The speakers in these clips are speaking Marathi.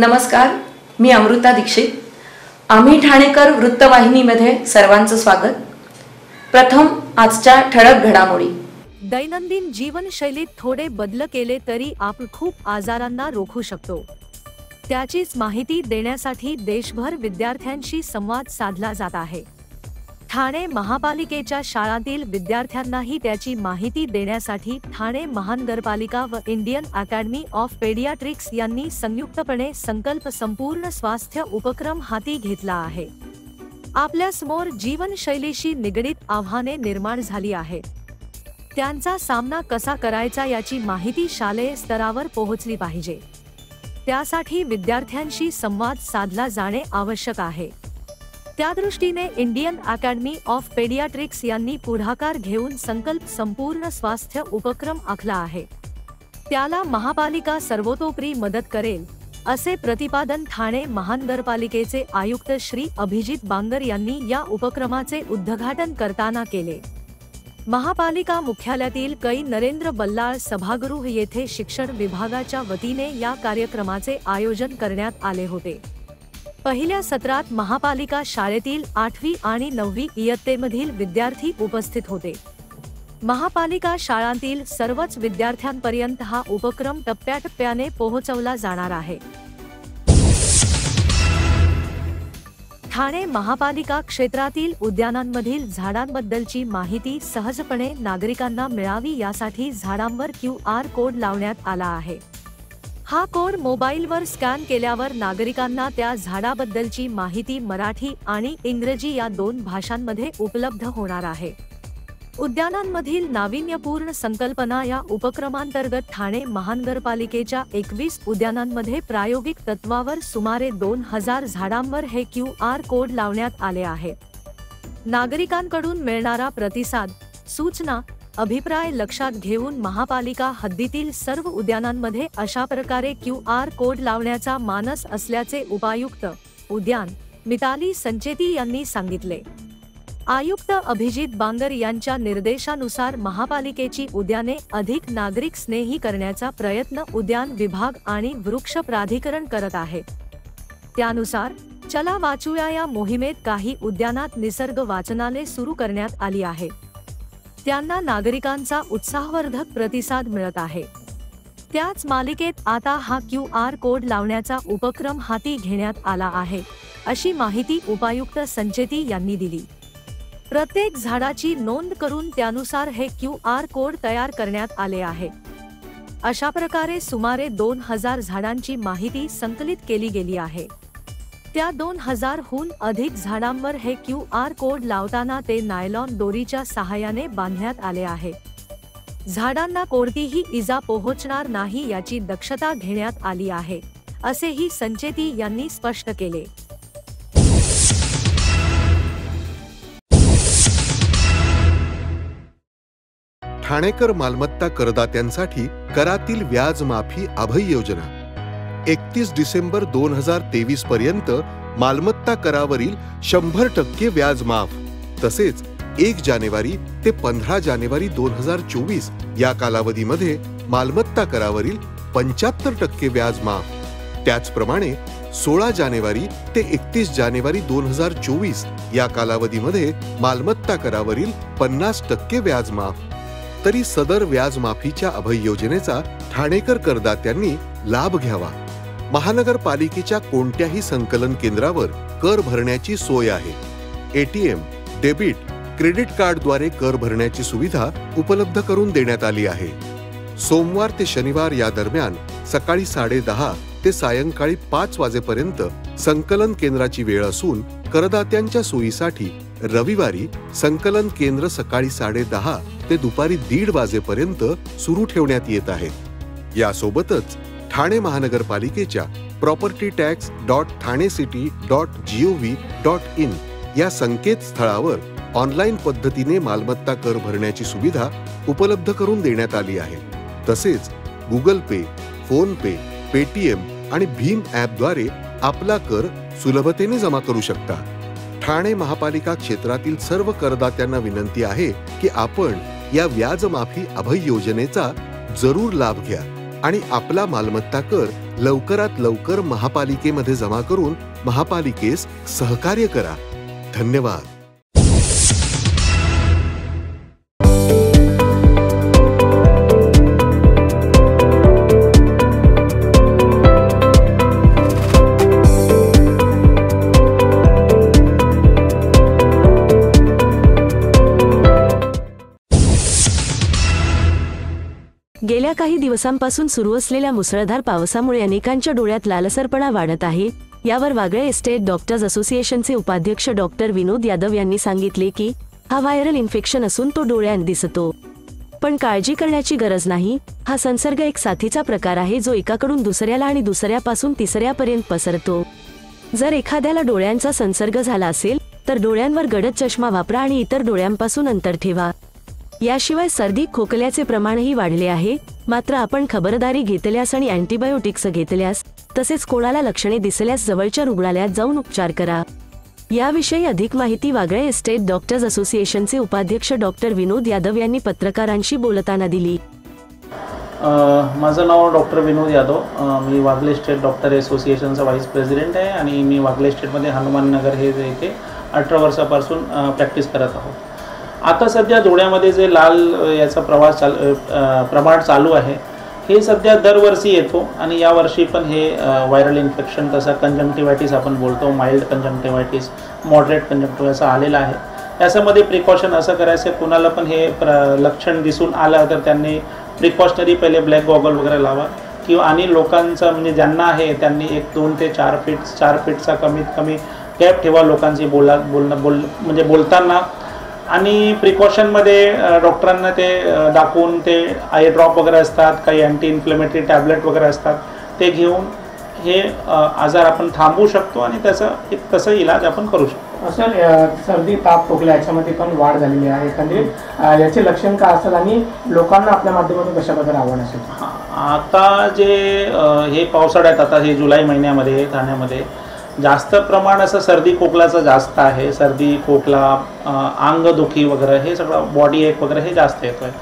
नमस्कार, मी अमृता दीक्षित. आम्ही ठाणेकर वृत्तवाहिनीमध्ये सर्वांचं स्वागत. प्रथम आजच्या ठळक घडामोडी. दैनंदिन जीवनशैलीत थोडे बदल केले तरी आपण खूप आजारांना रोखू शकतो. त्याचीच माहिती देण्यासाठी देशभर विद्यार्थ्यांशी संवाद साधला जात आहे. ठाणे महापालिकेच्या शाळांतील विद्यार्थ्यांनाही त्याची माहिती देण्यासाठी ठाणे महानगरपालिका व इंडियन अकॅडमी ऑफ पेडियाट्रिक्स यांनी संयुक्तपणे संकल्प संपूर्ण स्वास्थ्य उपक्रम हाती घेतला आहे. आपल्यासमोर जीवनशैलीशी निगडीत आव्हाने निर्माण झाली आहेत. त्यांचा सामना कसा करायचा याची माहिती शालेय स्तरावर पोहोचली पाहिजे. त्यासाठी विद्यार्थ्यांशी संवाद साधला जाणे आवश्यक आहे. त्यादृष्टीने इंडियन अकॅडमी ऑफ पेडियाट्रिक्स यांनी पुढाकार घेऊन संकल्प संपूर्ण स्वास्थ्य उपक्रम आखला आहे. त्याला महापालिका सर्वतोपरी मदत करेल असे प्रतिपादन ठाणे महानगरपालिकेचे आयुक्त श्री अभिजित बांगर यांनी या उपक्रमाचे उद्घाटन करताना केले. महापालिका मुख्यालयातील कै नरेंद्र बल्लाळ सभागृह येथे शिक्षण विभागाच्या वतीने या कार्यक्रमाचे आयोजन करण्यात आले होते. पहिल्या सत्रात महापालिका शाळेतील 8वी आणि 9वी इयत्तेमधील विद्यार्थी उपस्थित होते. महापालिका शाळांतील सर्वच विद्यार्थ्यांपर्यंत हा उपक्रम टप्प्याटप्प्याने पोहोचवला जाणार आहे. ठाणे महापालिका क्षेत्रातील उद्यानांमधील झाडांबद्दलची माहिती सहजपणे नागरिकांना मिळावी यासाठी झाडांवर QR कोड लावण्यात आला आहे. हा कोड मोबाईलवर स्कॅन केल्यावर नागरिकांना त्या झाडाबद्दलची माहिती मराठी आणि इंग्रजी या 2 भाषांमध्ये उपलब्ध होणार आहे. उद्यानांमधील नाविन्यपूर्ण संकल्पना या उपक्रमांतर्गत ठाणे महानगरपालिकेच्या 21 उद्यानांमध्ये प्रायोगिक तत्वावर सुमारे 2000 झाडांवर हे QR कोड लावण्यात आले आहे. नागरिकांकडून मिळणारा प्रतिसाद, सूचना, अभिप्राय लक्षात घेऊन महापालिका हद्दीतील सर्व उद्यानांमध्ये अशा प्रकारे QR कोड लावण्याचा मानस असल्याचे उपायुक्त उद्यान मिताली संचेती यांनी सांगितले. आयुक्त अभिजित बांगर यांच्या निर्देशानुसार महापालिकेची उद्याने अधिक नागरिक स्नेही करण्याचा प्रयत्न उद्यान विभाग आणि वृक्ष प्राधिकरण करत आहे. त्यानुसार चला वाचूया या मोहिमेत काही उद्यानात निसर्ग वाचनालय सुरू करण्यात आली आहे. त्यांना नागरिकांचा उत्साहवर्धक प्रतिसाद मिळत आहे. त्याच मालिकेत आता हा QR कोड लावण्याचा उपक्रम हाती घेण्यात आला आहे, अशी माहिती उपायुक्त संचेती यांनी दिली. प्रत्येक झाडाची नोंद करून त्यानुसार हे QR कोड तयार करण्यात आले आहे. अशा प्रकारे सुमारे 2000 झाडांची माहिती संकलित केली गेली आहे. त्या 2000हून अधिक झाडांवर हे QR कोड लावताना ते नायलॉन दोरीच्या सहाय्याने बांधण्यात आले आहे. झाडांना कोणतीही इजा पोहोचणार नाही याची दक्षता घेण्यात आली आहे, असेही संचेती यांनी स्पष्ट केले. ठाणेकर मालमत्ता करदात्यांसाठी करातील व्याज माफी अभय योजना 31 डिसेंबर 2023 पर्यंत मालमत्ता करावरील 100% व्याज माफ. तसेच 1 जानेवारी ते 15 जानेवारी 2024 या कालावधीमध्ये मालमत्ता करावरील 75% व्याज माफ. त्याचप्रमाणे 16 जानेवारी ते 31 जानेवारी 2024 या कालावधीमध्ये मालमत्ता करावरील 50% व्याज माफ. तरी सदर व्याज माफीच्या अभय योजनेचा ठाणेकर करदात्यांनी लाभ घ्यावा. महानगरपालिकेच्या कोणत्याही संकलन केंद्रावर कर भरण्याची सोय आहे. ATM, डेबिट, क्रेडिट कार्डद्वारे कर भरण्याची सुविधा उपलब्ध करून देण्यात आली आहे. सोमवार ते शनिवार या दरम्यान सकाळी 10:30 ते सायंकाळी 5 वाजेपर्यंत संकलन केंद्राची वेळ असून करदात्यांच्या सोयीसाठी रविवारी संकलन केंद्र सकाळी 10:30 ते दुपारी 1:30 वाजेपर्यंत सुरू ठेवण्यात येत आहे. यासोबतच ठाणे महानगरपालिकेच्या propertytax.thanecity.gov.in या संकेतस्थळावर ऑनलाईन पद्धतीने मालमत्ता कर भरण्याची सुविधा उपलब्ध करून देण्यात आली आहे. तसेच गुगल पे, फोन पे, पेटीएम आणि भीम ॲपद्वारे आपला कर सुलभतेने जमा करू शकता. ठाणे महापालिका क्षेत्रातील सर्व करदात्यांना विनंती आहे की आपण या व्याज माफी अभय योजनेचा जरूर लाभ घ्या. आणि आपला मालमत्ता कर लवकरात लवकर महापालिकेमध्ये जमा करून महापालिकेस सहकार्य करा. धन्यवाद. गेल्या काही दिवसांपासून सुरू असलेल्या मुसळधार पावसामुळे अनेकांच्या डोळ्यात लालसरपणा वाढत आहे. यावर वागळे एस्टेट डॉक्टर्स असोसिएशनचे उपाध्यक्ष डॉक्टर विनोद यादव यांनी सांगितले की हा व्हायरल इन्फेक्शन असून तो डोळ्यात दिसतो, पण काळजी करण्याची गरज नाही. हा संसर्ग एक साथीचा प्रकार आहे जो एकाकडून दुसऱ्याला आणि दुसऱ्यापासून तिसऱ्यापर्यंत पसरतो. जर एखाद्याला डोळ्यांचा संसर्ग झाला असेल तर डोळ्यांवर गडद चष्मा वापरा आणि इतर डोळ्यांपासून अंतर ठेवा. याशिवाय सर्दी खोकल्याचे प्रमाणही वाढले आहे. मात्र आपण खबरदारी घेतल्यास आणि अँटीबायोटिक्स घेतल्यास तसेच कोणाला लक्षणे दिसल्यास जवळच्या रुग्णालयात जाऊन उपचार करा. याविषयी अधिक माहिती वागळे एस्टेट डॉक्टर्स असोसिएशनचे उपाध्यक्ष डॉक्टर विनोद यादव यांनी पत्रकारांशी बोलताना दिली. माझं नाव डॉक्टर विनोद यादव. मी वागळे स्टेट डॉक्टर असोसिएशनचा व्हाईस प्रेसिडेंट आहे आणि मी वागळे स्टेटमध्ये हनुमान नगर हे जे इथे 18 वर्षापासून प्रॅक्टिस करत आहोत. आता सध्या डोळ्यामध्ये जे लाल याचा प्रमाण चालू आहे हे सध्या दरवर्षी येतो आणि यावर्षी पण हे व्हायरल इन्फेक्शन तसं कंजंक्टिव्हायटिस आपण बोलतो, माइल्ड कंजंक्टिव्हायटिस, मॉडरेट कंजंक्टिव्हायटिस आलेला आहे. याच्यामध्ये प्रिकॉशन असं करायचं, कुणाला पण हे लक्षण दिसून आलं तर त्यांनी प्रिकॉशनरी पहिले ब्लॅक गॉगल वगैरे लावा किंवा आणि लोकांचं म्हणजे ज्यांना आहे त्यांनी 2 ते 4 फीटचा कमीत कमी गॅप ठेवा लोकांशी म्हणजे बोलताना. आणि प्रिकॉशनमध्ये डॉक्टरांना ते दाखवून ते आय ड्रॉप वगैरे असतात, काही अँटी इन्फ्लेमेटरी टॅबलेट वगैरे असतात, ते घेऊन हे आजार आपण थांबवू शकतो आणि त्याचं तसं इलाज आपण करू शकतो. सर, सर्दी ताप खोकला याच्यामध्ये पण वाढ झालेली आहे. एकंदरीत याचे लक्षण काय असतात आणि लोकांना आपल्या माध्यमातून कशाप्रकारे आव्हान असेल? आता जे हे पावसाळ्यात आता हे जुलै महिन्यामध्ये ठाण्यामध्ये जास्त प्रमाण असं सर्दी खोकलाचं जास्त आहे. सर्दी खोकला, अंगदुखी वगैरे हे सगळं बॉडी एक वगैरे हे जास्त येतो आहे.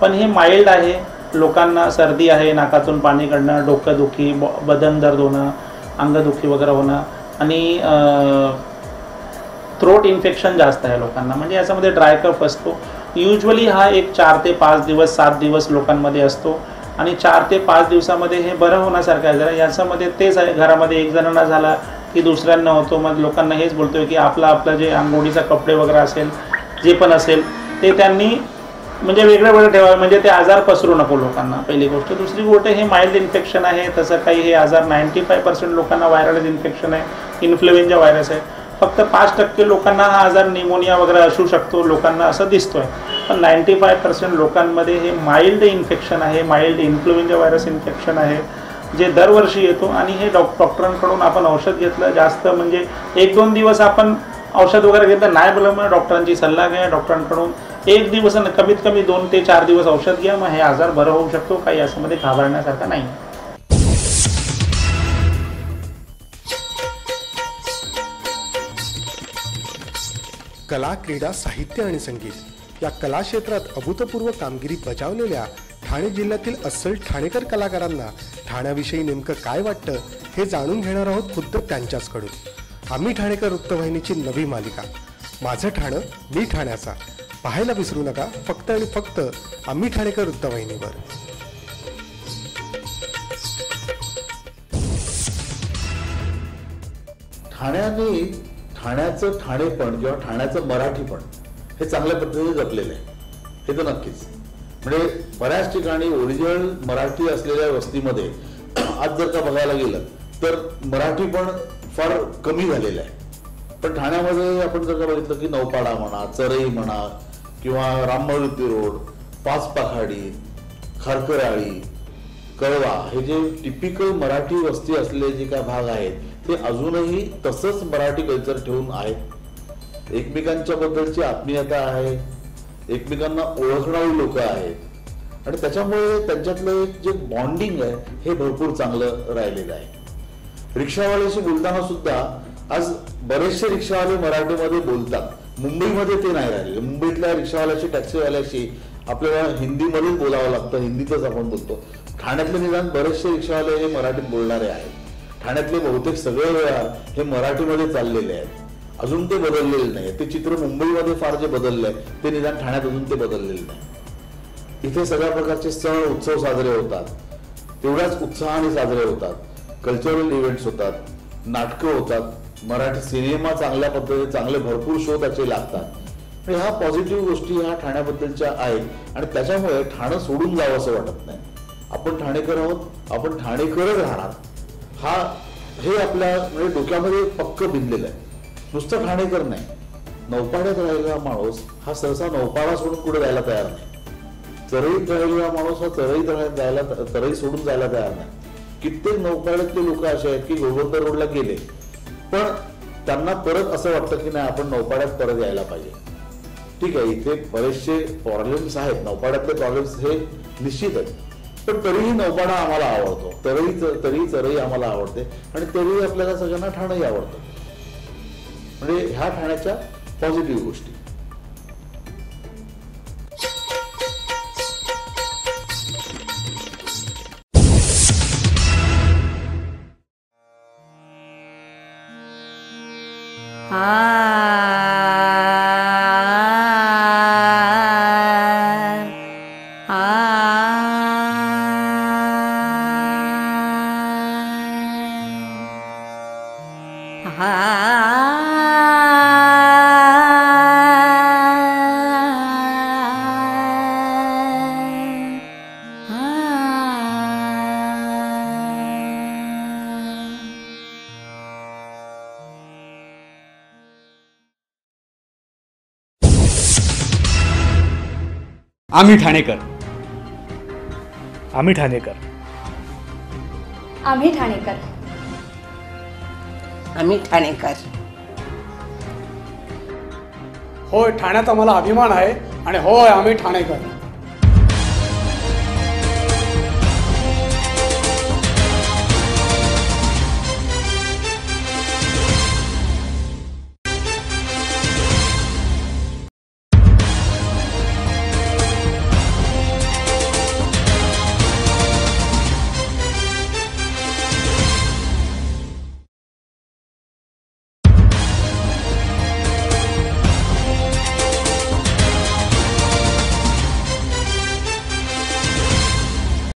पण हे माइल्ड आहे. लोकांना सर्दी आहे, नाकातून पाणी काढणं, डोकंदुखी, बदन दर्द होणं, अंगदुखी वगैरे होणं आणि थ्रोट इन्फेक्शन जास्त आहे लोकांना. म्हणजे याच्यामध्ये ड्राय कफ असतो. युजली हा एक 4 ते 5 दिवस 7 दिवस लोकांमध्ये असतो आणि 4 ते 5 दिवसामध्ये हे बरं होण्यासारखं आहे. जरा याच्यामध्ये तेच आहे, घरामध्ये एक जणांना झाला की दुसऱ्यांना होतो. मग लोकांना हेच बोलतोय की आपलं जे अंघोळीचा कपडे वगैरे असेल, जे पण असेल ते त्यांनी म्हणजे वेगळं ठेवावे, म्हणजे ते आजार पसरू नको लोकांना, पहिली गोष्ट. दुसरी गोष्ट, हे माइल्ड इन्फेक्शन आहे. तसं काही हे आजार 95% लोकांना व्हायरल इन्फेक्शन आहे, इन्फ्लुएंजा व्हायरस आहे. फक्त 5% लोकांना हा आजार निमोनिया वगैरे असू शकतो, लोकांना असं दिसतोय. पण 95% लोकांमध्ये हे माइल्ड इन्फेक्शन आहे, माइल्ड इन्फ्लुएंजा व्हायरस इन्फेक्शन आहे, जे दरवर्षी येतो. आणि हे डॉक्टरांकडून आपण औषध घेतलं, जास्त म्हणजे 1-2 दिवस आपण औषध वगैरे घेतलं नाही बोललं, मग डॉक्टरांची सल्ला घ्या. डॉक्टरांकडून 1 दिवस कमीत कमी 2 ते 4 दिवस औषध घ्या, मग हे आजार बरं होऊ शकतो. काही याच्यामध्ये घाबरण्यासारखं नाही. कला, क्रीडा, साहित्य आणि संगीत या कला क्षेत्रात अभूतपूर्व कामगिरी बजावलेल्या ठाणे जिल्ह्यातील अस्सल ठाणेकर कलाकारांना ठाण्याविषयी नेमकं काय वाटतं हे जाणून घेणार आहोत खुद्द त्यांच्याचकडून. आम्ही ठाणेकर वृत्तवाहिनीची नवी मालिका माझं ठाणं मी ठाण्याचा पाहायला विसरू नका, फक्त आणि फक्त आम्ही ठाणेकर वृत्तवाहिनीवर. ठाण्याचं ठाणेपण किंवा ठाण्याचं मराठीपण हे चांगल्या पद्धतीने जपलेलं आहे, हे तर नक्कीच. म्हणजे बऱ्याच ठिकाणी ओरिजिनल मराठी असलेल्या वस्तीमध्ये आज जर का बघायला गेलं तर मराठीपण फार कमी झालेलं आहे. पण ठाण्यामध्ये आपण जर का बघितलं की नौपाडा म्हणा, चरई म्हणा किंवा राममूर्ती रोड, पाच पखाडी, खारकराळी, कळवा हे जे टिपिकल मराठी वस्ती असलेले जे काय भाग आहेत ते अजूनही तसंच मराठी कल्चर ठेवून आहेत. एकमेकांच्या बद्दलची आत्मीयता आहे, एकमेकांना ओळखणारी लोक आहेत आणि त्याच्यामुळे त्यांच्यातलं एक जे बॉन्डिंग आहे हे भरपूर चांगलं राहिलेलं आहे. रिक्षावाल्याशी बोलताना सुद्धा आज बरेचसे रिक्षावाले मराठीमध्ये बोलतात. मुंबईमध्ये ते नाही राहिले. मुंबईतल्या रिक्षावाल्याशी, टॅक्सीवाल्याशी आपल्याला हिंदीमध्येच बोलावं लागतं, हिंदीतच आपण बोलतो. ठाण्यातले निदान बरेचसे रिक्षावाले हे मराठीत बोलणारे आहेत. ठाण्यातले बहुतेक सगळे व्यवहार हे मराठीमध्ये चाललेले आहेत. अजून ते बदललेले नाही. ते चित्र मुंबईमध्ये फार जे बदलले आहे ते निदान ठाण्यात अजून ते बदललेले नाही. इथे सगळ्या प्रकारचे सण उत्सव साजरे होतात, तेवढ्याच उत्साहाने साजरे होतात. कल्चरल इव्हेंट्स होतात, नाटकं होतात, मराठी सिनेमा चांगल्या पद्धतीने चांगले भरपूर शो त्याचे लागतात. आणि ह्या पॉझिटिव्ह गोष्टी ह्या ठाण्याबद्दलच्या आहेत आणि त्याच्यामुळे ठाणं सोडून जावं असं वाटत नाही. आपण ठाणेकर आहोत, आपण ठाणेकरच राहणार. हे आपल्या म्हणजे डोक्यामध्ये पक्क भिनलेलं आहे. नुसतं ठाणेकर नाही, नौपाड्यात राहिलेला माणूस हा सहसा नौपाडा सोडून कुठे जायला तयार नाही. चरईत राहिलेला माणूस हा चरई सोडून जायला तयार नाही. कित्येक नौपाड्यातले लोक असे आहेत की गोवर्धन रोडला गेले पण त्यांना परत असं वाटतं की नाही आपण नौपाड्यात परत यायला पाहिजे. ठीक आहे, इथे बरेचसे प्रॉब्लेम्स आहेत, नौपाड्यातले प्रॉब्लेम्स हे निश्चित आहेत, पण तरीही नौपाडा आम्हाला आवडतो, तरी चरई आम्हाला आवडते आणि तरीही आपल्याला सगळ्यांना ठाणंही आवडतं. म्हणजे ह्या ठाण्याच्या पॉझिटिव्ह गोष्टी. आम्ही ठाणेकर, आम्ही ठाणेकर, आम्ही ठाणेकर, आम्ही ठाणेकर. होय, ठाण्यात आम्हाला अभिमान आहे आणि होय आम्ही ठाणेकर.